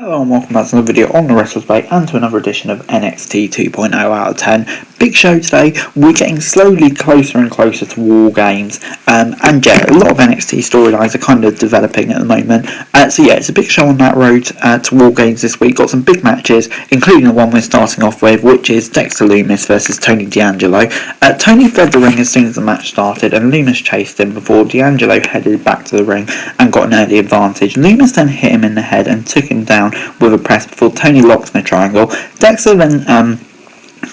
Hello and welcome back to another video on the Wrestler's Bay and to another edition of NXT 2.0 out of 10. Big show today. We're getting slowly closer and closer to War Games, and yeah, a lot of NXT storylines are kind of developing at the moment. So yeah, it's a big show on that road to War Games this week. Got some big matches, including the one we're starting off with, which is Dexter Lumis versus Tony D'Angelo. Tony fled the ring as soon as the match started, and Lumis chased him before D'Angelo headed back to the ring and got an early advantage. Lumis then hit him in the head and took him down with a press before Tony locked in a triangle. Dexter then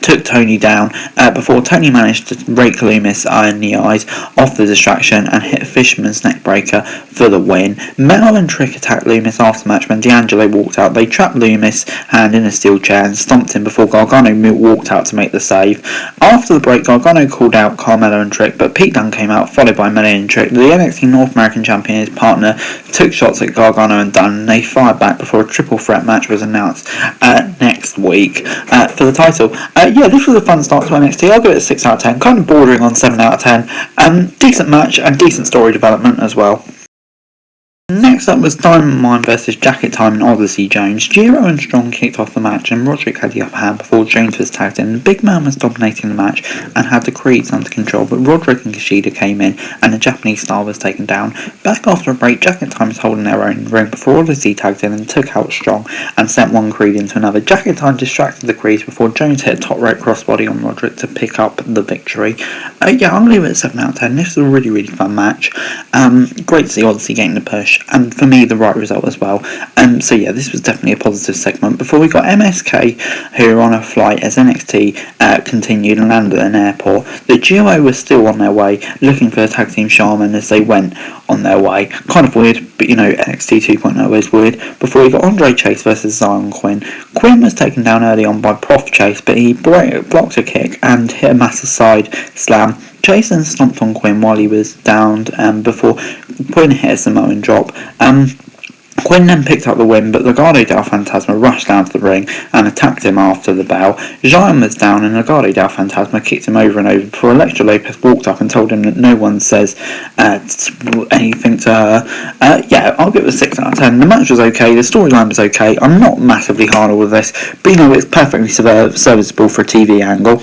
took Tony down before Tony managed to rake Lumis in the eyes off the distraction and hit a fisherman's neck breaker for the win. Mel and Trick attacked Lumis after the match when D'Angelo walked out. They trapped Lumis' hand in a steel chair and stomped him before Gargano walked out to make the save. After the break, Gargano called out Carmelo and Trick, but Pete Dunne came out, followed by Melly and Trick. The NXT North American champion and his partner took shots at Gargano and Dunne, and they fired back before a triple threat match was announced next week for the title. Yeah, this was a fun start to NXT. I'll give it a 6 out of 10, kind of bordering on 7 out of 10. Decent match and decent story development as well. Next up was Diamond Mine versus Jacket Time and Odyssey Jones. Giro and Strong kicked off the match and Roderick had the upper hand before Jones was tagged in. The big man was dominating the match and had the Creeds under control, but Roderick and Kushida came in and the Japanese star was taken down. Back after a break, Jacket Time was holding their own in the ring before Odyssey tagged in and took out Strong and sent one Creed into another. Jacket Time distracted the Creeds before Jones hit a top rope crossbody on Roderick to pick up the victory. Yeah, I'm going to leave it at 7 out of 10. This was a really, really fun match. Great to see Odyssey getting the push, and for me the right result as well. So yeah, this was definitely a positive segment. Before we got MSK, who were on a flight as NXT continued and landed at an airport. The duo was still on their way, looking for a tag team shaman as they went on their way. Kind of weird, but you know, NXT 2.0 is weird. Before we got Andre Chase versus Zion Quinn. Quinn was taken down early on by Prof Chase, but he blocked a kick and hit a massive side slam. Chase then stomped on Quinn while he was downed before Quinn hit a Samoan drop. Quinn then picked up the win, but Legado del Fantasma rushed down to the ring and attacked him after the bell. Zion was down and Legado del Fantasma kicked him over and over before Elektra Lopez walked up and told him that no one says anything to her. Yeah, I'll give it a 6 out of 10. The match was okay, the storyline was okay. I'm not massively hard on with this, but you know, it's perfectly serviceable for a TV angle.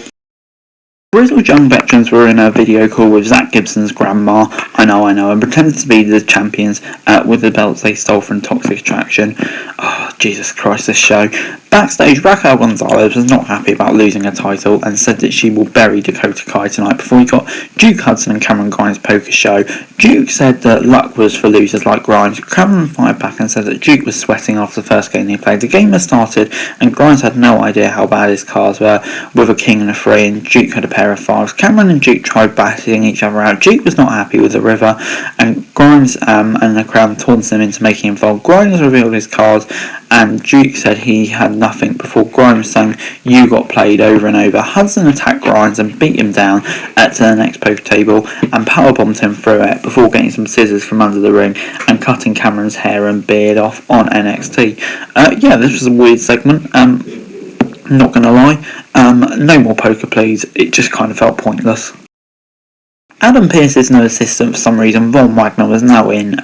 Grizzled young veterans were in a video call with Zach Gibson's grandma, I know, and pretended to be the champions with the belts they stole from Toxic Attraction. Oh, Jesus Christ, this show. Backstage, Raquel Gonzalez was not happy about losing a title and said that she will bury Dakota Kai tonight before we got Duke Hudson and Cameron Grimes' poker show. Duke said that luck was for losers like Grimes. Cameron fired back and said that Duke was sweating after the first game they played. The game had started and Grimes had no idea how bad his cards were, with a king and a 3, and Duke had a pair of 5s. Cameron and Duke tried batting each other out. Duke was not happy with the river, and Grimes and the crowd taunted him into making him fold. Grimes revealed his cards, and Duke said he had nothing before Grimes sang "You Got Played" over and over. Hudson attacked Grimes and beat him down to the next poker table and powerbombed him through it before getting some scissors from under the ring and cutting Cameron's hair and beard off on NXT. Yeah, this was a weird segment. Not gonna lie. No more poker please. It just kind of felt pointless. Adam Pearce's new assistant for some reason, Von Wagner, was now in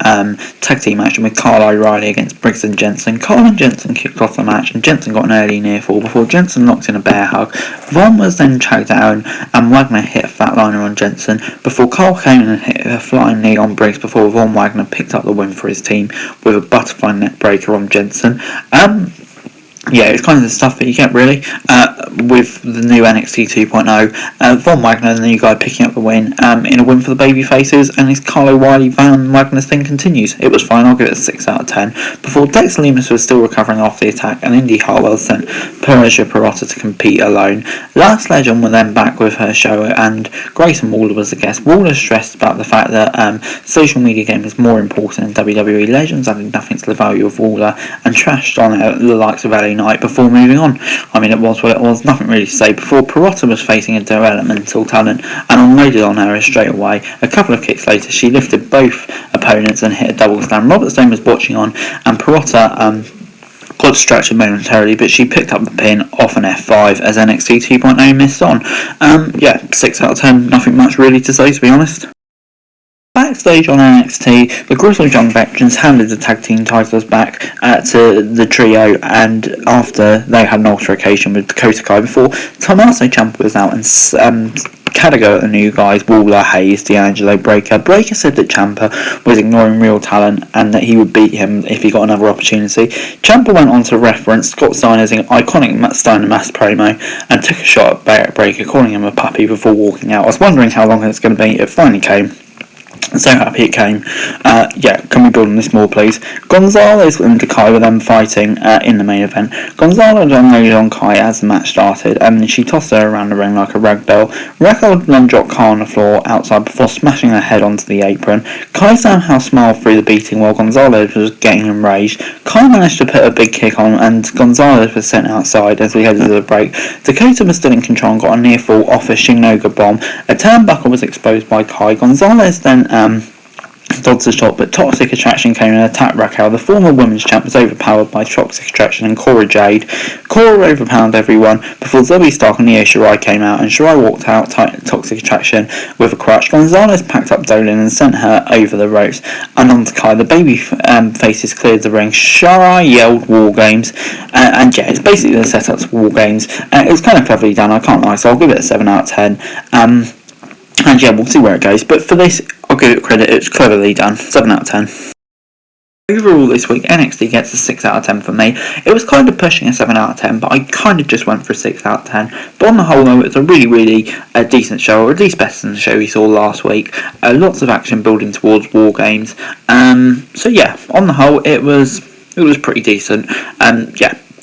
tag team action with Kyle O'Reilly against Briggs and Jensen. Kyle and Jensen kicked off the match and Jensen got an early near fall before Jensen locked in a bear hug. Von was then dragged down and Wagner hit a flatliner on Jensen before Kyle came in and hit a flying knee on Briggs before Von Wagner picked up the win for his team with a butterfly neck breaker on Jensen. Yeah, it's kind of the stuff that you get really with the new NXT 2.0. Von Wagner, the new guy, picking up the win in a win for the babyfaces, and his Kyle O'Reilly Von Wagner thing continues. It was fine, I'll give it a 6 out of 10. Before Dexter Lumis was still recovering after the attack, and Indy Hartwell sent Persia Pirotta to compete alone. Last Legend were then back with her show, and Grayson Waller was the guest. Waller stressed about the fact that social media game is more important than WWE. Legends added nothing to the value of Waller and trashed on the likes of LA Knight before moving on. I mean, it was what it was, nothing really to say. Before Pirotta was facing a developmental talent and unloaded on her straight away. A couple of kicks later, she lifted both opponents and hit a double slam. Robert Stone was watching on, and Pirotta got distracted momentarily, but she picked up the pin off an F5 as NXT 2.0 missed on. Yeah, 6 out of 10, nothing much really to say, to be honest. backstage on NXT, the Grizzled Young Veterans handed the tag team titles back to the trio, and after they had an altercation with Dakota Kai before Tommaso Ciampa was out and had a go at the new guys, Waller, Hayes, D'Angelo, Breaker. Breaker said that Ciampa was ignoring real talent and that he would beat him if he got another opportunity. Ciampa went on to reference Scott Steiner's iconic Steiner Mass promo and took a shot at Breaker, calling him a puppy before walking out. I was wondering how long it's going to be. It finally came. So happy it came. Can we build on this more, please? Gonzalez and Kai were then fighting in the main event. Gonzalez unloaded on Kai as the match started, and she tossed her around the ring like a rag doll. Raquel then dropped Kai on the floor outside before smashing her head onto the apron. Kai somehow smiled through the beating while Gonzalez was getting enraged. Kai managed to put a big kick on, and Gonzalez was sent outside as we headed to the break. Dakota was still in control and got a near fall off a Shinoga bomb. A turnbuckle was exposed by Kai. Gonzalez then dodged the shot, but Toxic Attraction came and attacked Raquel. The former women's champ was overpowered by Toxic Attraction and Cora Jade. Cora overpowered everyone before Zoe Stark and Io Shirai came out, and Shirai walked out Toxic Attraction with a crutch. Gonzalez packed up Dolan and sent her over the ropes and onto Kai. The baby faces cleared the ring. Shirai yelled War Games, and it's basically the setup to War Games. It was kind of cleverly done, I can't lie, so I'll give it a 7 out of 10. And we'll see where it goes. But for this, I'll give it credit. It's cleverly done. 7 out of 10. Overall this week, NXT gets a 6 out of 10 for me. It was kind of pushing a 7 out of 10, but I kind of just went for a 6 out of 10. But on the whole, though, it's a really decent show, or at least better than the show we saw last week. Lots of action building towards War Games. On the whole, it was pretty decent.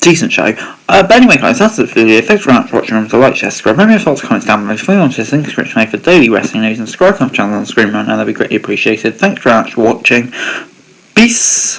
Decent show. But anyway, guys, that's it for the video. Thanks very much for watching. Remember to like, share, subscribe. Remember your thoughts, comments down below. If you want to link description for daily wrestling news and subscribe to my channel on the screen right now, that'd be greatly appreciated. Thanks very much for watching. Peace.